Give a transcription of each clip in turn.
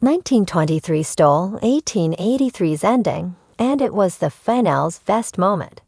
1923 stole 1883's ending, and it was the finale's best moment.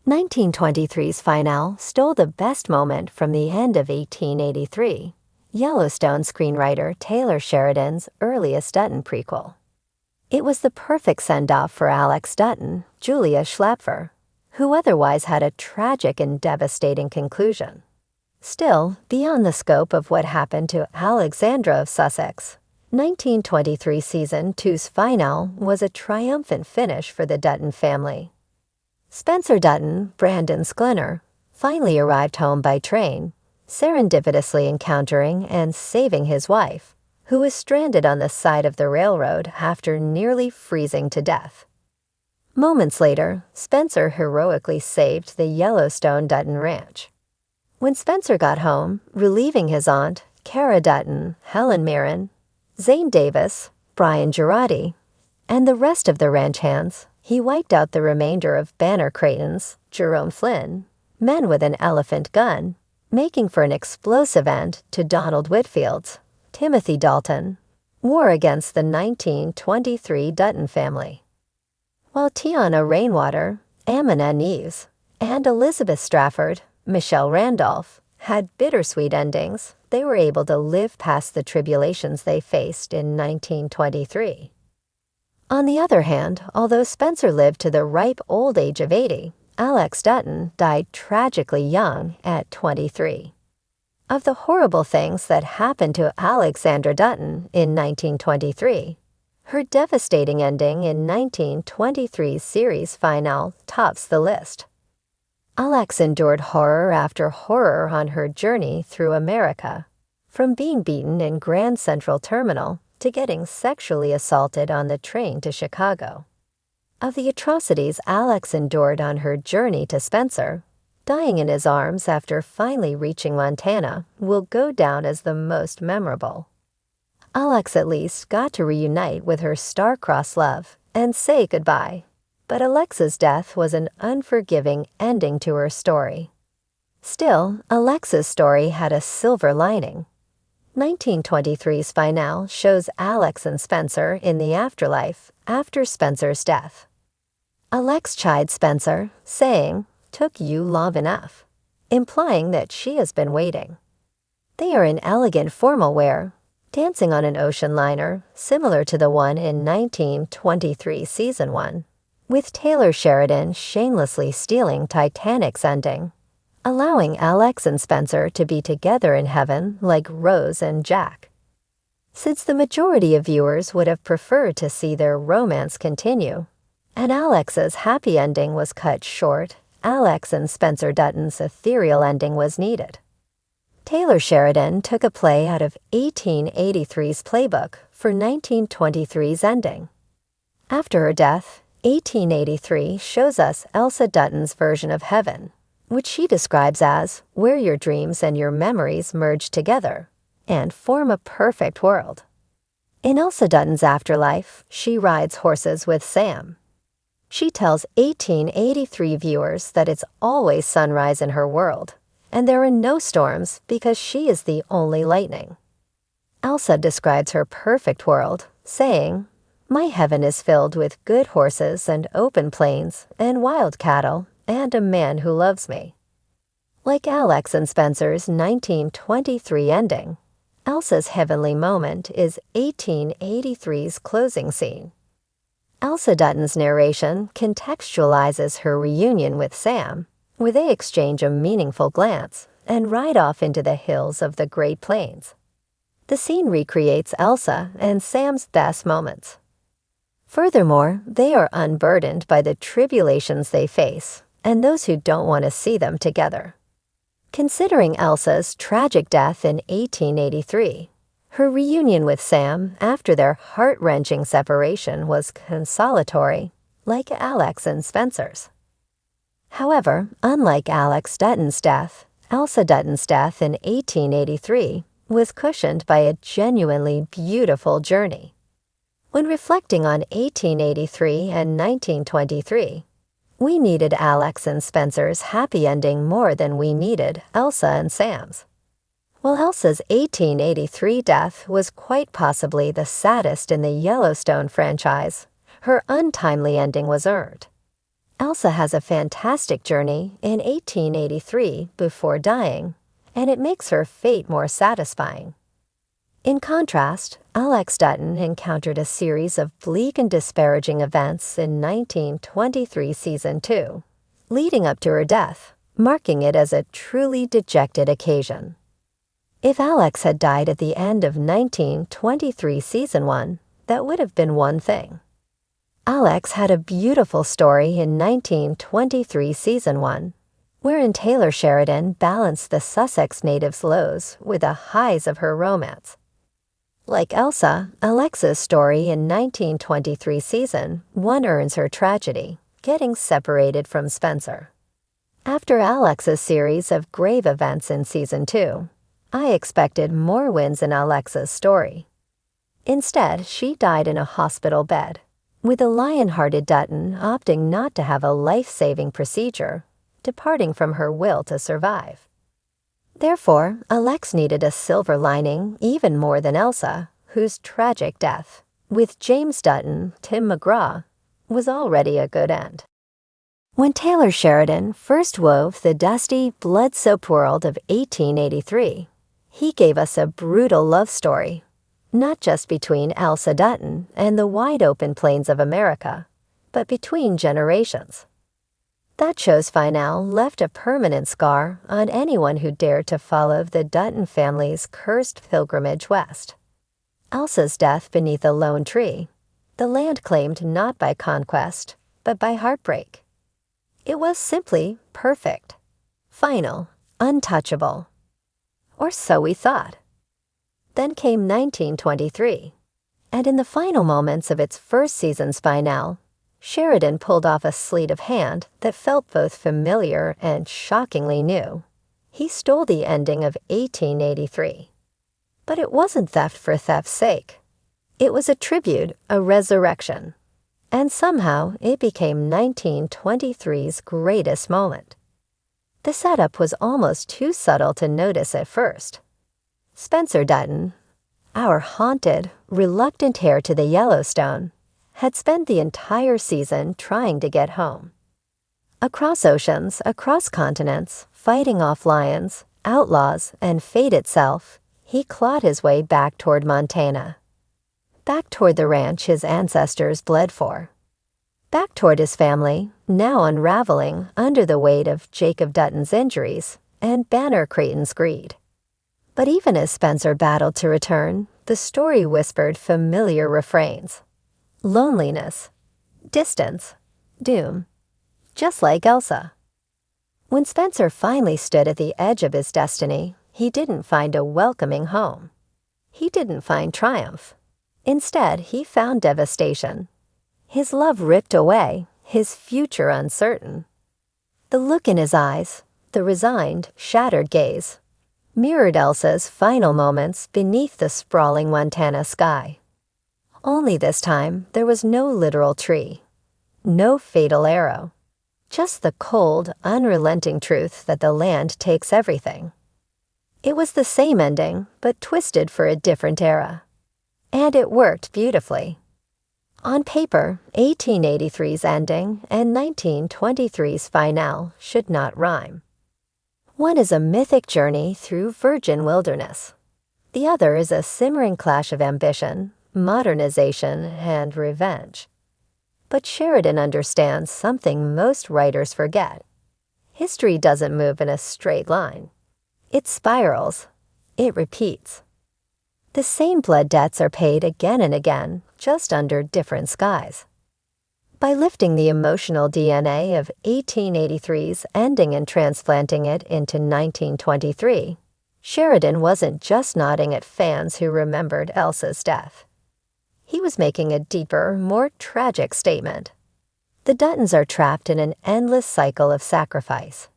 1923's finale stole the best moment from the end of 1883, Yellowstone screenwriter Taylor Sheridan's earliest Dutton prequel. It was the perfect send-off for Alex Dutton, Julia Schlapfer, who otherwise had a tragic and devastating conclusion. Still, beyond the scope of what happened to Alexandra of Sussex, 1923 Season 2's finale was a triumphant finish for the Dutton family. Spencer Dutton, Brandon Sklenar, finally arrived home by train, serendipitously encountering and saving his wife, who was stranded on the side of the railroad after nearly freezing to death. Moments later, Spencer heroically saved the Yellowstone Dutton ranch. When Spencer got home, relieving his aunt, Cara Dutton, Helen Mirren, Zane Davis, Brian Girardi, and the rest of the ranch hands, he wiped out the remainder of Banner Creighton's, Jerome Flynn, men with an elephant gun, making for an explosive end to Donald Whitfield's, Timothy Dalton, war against the 1923 Dutton family. While Tiana Rainwater, Amina Neves, and Elizabeth Strafford, Michelle Randolph, had bittersweet endings, they were able to live past the tribulations they faced in 1923. On the other hand, although Spencer lived to the ripe old age of 80, Alex Dutton died tragically young at 23. Of the horrible things that happened to Alexandra Dutton in 1923, her devastating ending in 1923's series finale tops the list. Alex endured horror after horror on her journey through America, from being beaten in Grand Central Terminal to getting sexually assaulted on the train to Chicago. Of the atrocities Alex endured on her journey to Spencer, dying in his arms after finally reaching Montana will go down as the most memorable. Alex at least got to reunite with her star-crossed love and say goodbye. But Alexa's death was an unforgiving ending to her story. Still, Alexa's story had a silver lining. 1923's finale shows Alex and Spencer in the afterlife after Spencer's death. Alex chides Spencer, saying, "Took you long enough," implying that she has been waiting. They are in elegant formal wear, dancing on an ocean liner similar to the one in 1923 Season 1. With Taylor Sheridan shamelessly stealing Titanic's ending, allowing Alex and Spencer to be together in heaven like Rose and Jack. Since the majority of viewers would have preferred to see their romance continue, and Alex's happy ending was cut short, Alex and Spencer Dutton's ethereal ending was needed. Taylor Sheridan took a play out of 1883's playbook for 1923's ending. After her death, 1883 shows us Elsa Dutton's version of heaven, which she describes as where your dreams and your memories merge together and form a perfect world. In Elsa Dutton's afterlife, she rides horses with Sam. She tells 1883 viewers that it's always sunrise in her world, and there are no storms because she is the only lightning. Elsa describes her perfect world, saying, "My heaven is filled with good horses and open plains and wild cattle and a man who loves me." Like Alex and Spencer's 1923 ending, Elsa's heavenly moment is 1883's closing scene. Elsa Dutton's narration contextualizes her reunion with Sam, where they exchange a meaningful glance and ride off into the hills of the Great Plains. The scene recreates Elsa and Sam's best moments. Furthermore, they are unburdened by the tribulations they face and those who don't want to see them together. Considering Elsa's tragic death in 1883, her reunion with Sam after their heart-wrenching separation was consolatory, like Alex and Spencer's. However, unlike Alex Dutton's death, Elsa Dutton's death in 1883 was cushioned by a genuinely beautiful journey. When reflecting on 1883 and 1923, we needed Alex and Spencer's happy ending more than we needed Elsa and Sam's. While Elsa's 1883 death was quite possibly the saddest in the Yellowstone franchise, her untimely ending was earned. Elsa has a fantastic journey in 1883 before dying, and it makes her fate more satisfying. In contrast, Alex Dutton encountered a series of bleak and disparaging events in 1923 Season 2, leading up to her death, marking it as a truly dejected occasion. If Alex had died at the end of 1923 Season 1, that would have been one thing. Alex had a beautiful story in 1923 Season 1, wherein Taylor Sheridan balanced the Sussex natives' lows with the highs of her romance. Like Elsa, Alexa's story in 1923 Season 1 earns her tragedy, getting separated from Spencer. After Alexa's series of grave events in Season 2, I expected more wins in Alexa's story. Instead, she died in a hospital bed, with the lion-hearted Dutton opting not to have a life-saving procedure, departing from her will to survive. Therefore, Alex needed a silver lining even more than Elsa, whose tragic death, with James Dutton, Tim McGraw, was already a good end. When Taylor Sheridan first wove the dusty, blood-soaked world of 1883, he gave us a brutal love story, not just between Elsa Dutton and the wide-open plains of America, but between generations. That show's finale left a permanent scar on anyone who dared to follow the Dutton family's cursed pilgrimage west. Elsa's death beneath a lone tree, the land claimed not by conquest, but by heartbreak. It was simply perfect, final, untouchable. Or so we thought. Then came 1923, and in the final moments of its first season's finale, Sheridan pulled off a sleight of hand that felt both familiar and shockingly new. He stole the ending of 1883. But it wasn't theft for theft's sake. It was a tribute, a resurrection. And somehow it became 1923's greatest moment. The setup was almost too subtle to notice at first. Spencer Dutton, our haunted, reluctant heir to the Yellowstone, had spent the entire season trying to get home. Across oceans, across continents, fighting off lions, outlaws, and fate itself, he clawed his way back toward Montana. Back toward the ranch his ancestors bled for. Back toward his family, now unraveling under the weight of Jacob Dutton's injuries and Banner Creighton's greed. But even as Spencer battled to return, the story whispered familiar refrains. Loneliness, distance, doom, just like Elsa. When Spencer finally stood at the edge of his destiny, he didn't find a welcoming home. He didn't find triumph. Instead, he found devastation. His love ripped away, his future uncertain. The look in his eyes, the resigned, shattered gaze, mirrored Elsa's final moments beneath the sprawling Montana sky. Only this time, there was no literal tree, no fatal arrow, just the cold, unrelenting truth that the land takes everything. It was the same ending, but twisted for a different era. And it worked beautifully. On paper, 1883's ending and 1923's finale should not rhyme. One is a mythic journey through virgin wilderness. The other is a simmering clash of ambition, modernization, and revenge. But Sheridan understands something most writers forget. History doesn't move in a straight line. It spirals. It repeats. The same blood debts are paid again and again, just under different skies. By lifting the emotional DNA of 1883's ending and transplanting it into 1923, Sheridan wasn't just nodding at fans who remembered Elsa's death. He was making a deeper, more tragic statement. The Duttons are trapped in an endless cycle of sacrifice.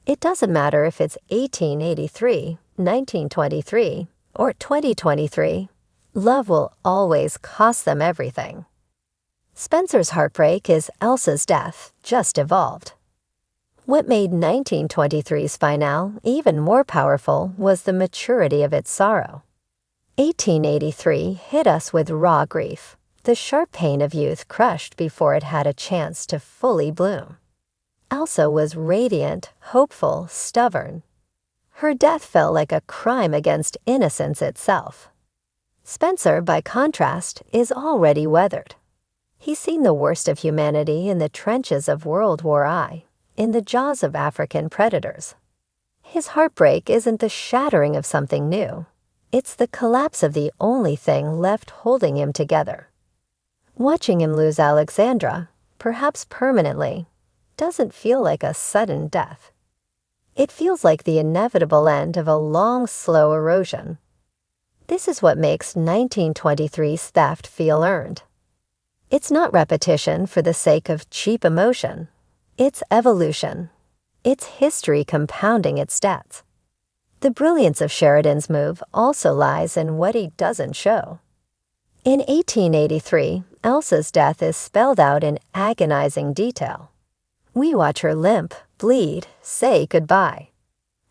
It doesn't matter if it's 1883, 1923, or 2023, love will always cost them everything. Spencer's heartbreak is Elsa's death, just evolved. What made 1923's finale even more powerful was the maturity of its sorrow. 1883 hit us with raw grief, the sharp pain of youth crushed before it had a chance to fully bloom. Elsa was radiant, hopeful, stubborn. Her death felt like a crime against innocence itself. Spencer, by contrast, is already weathered. He's seen the worst of humanity in the trenches of World War I, in the jaws of African predators. His heartbreak isn't the shattering of something new. It's the collapse of the only thing left holding him together. Watching him lose Alexandra, perhaps permanently, doesn't feel like a sudden death. It feels like the inevitable end of a long, slow erosion. This is what makes 1923's theft feel earned. It's not repetition for the sake of cheap emotion. It's evolution. It's history compounding its debts. The brilliance of Sheridan's move also lies in what he doesn't show. In 1883, Elsa's death is spelled out in agonizing detail. We watch her limp, bleed, say goodbye.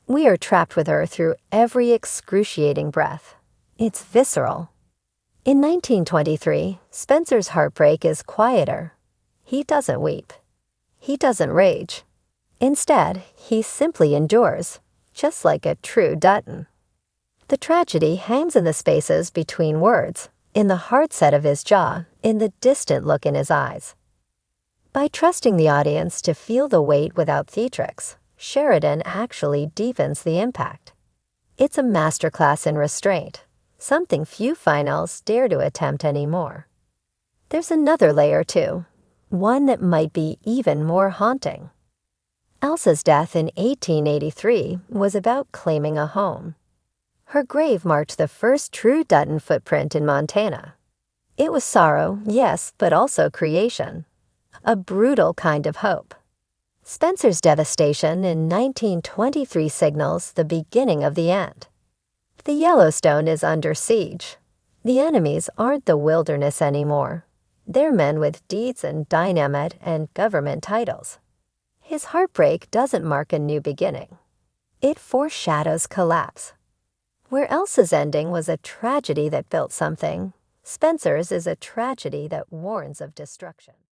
We are trapped with her through every excruciating breath. It's visceral. In 1923, Spencer's heartbreak is quieter. He doesn't weep. He doesn't rage. Instead, he simply endures, just like a true Dutton. The tragedy hangs in the spaces between words, in the hard set of his jaw, in the distant look in his eyes. By trusting the audience to feel the weight without theatrics, Sheridan actually deepens the impact. It's a masterclass in restraint, something few finals dare to attempt anymore. There's another layer too, one that might be even more haunting. Elsa's death in 1883 was about claiming a home. Her grave marked the first true Dutton footprint in Montana. It was sorrow, yes, but also creation. A brutal kind of hope. Spencer's devastation in 1923 signals the beginning of the end. The Yellowstone is under siege. The enemies aren't the wilderness anymore. They're men with deeds and dynamite and government titles. His heartbreak doesn't mark a new beginning. It foreshadows collapse. Where Elsa's ending was a tragedy that built something, Spencer's is a tragedy that warns of destruction.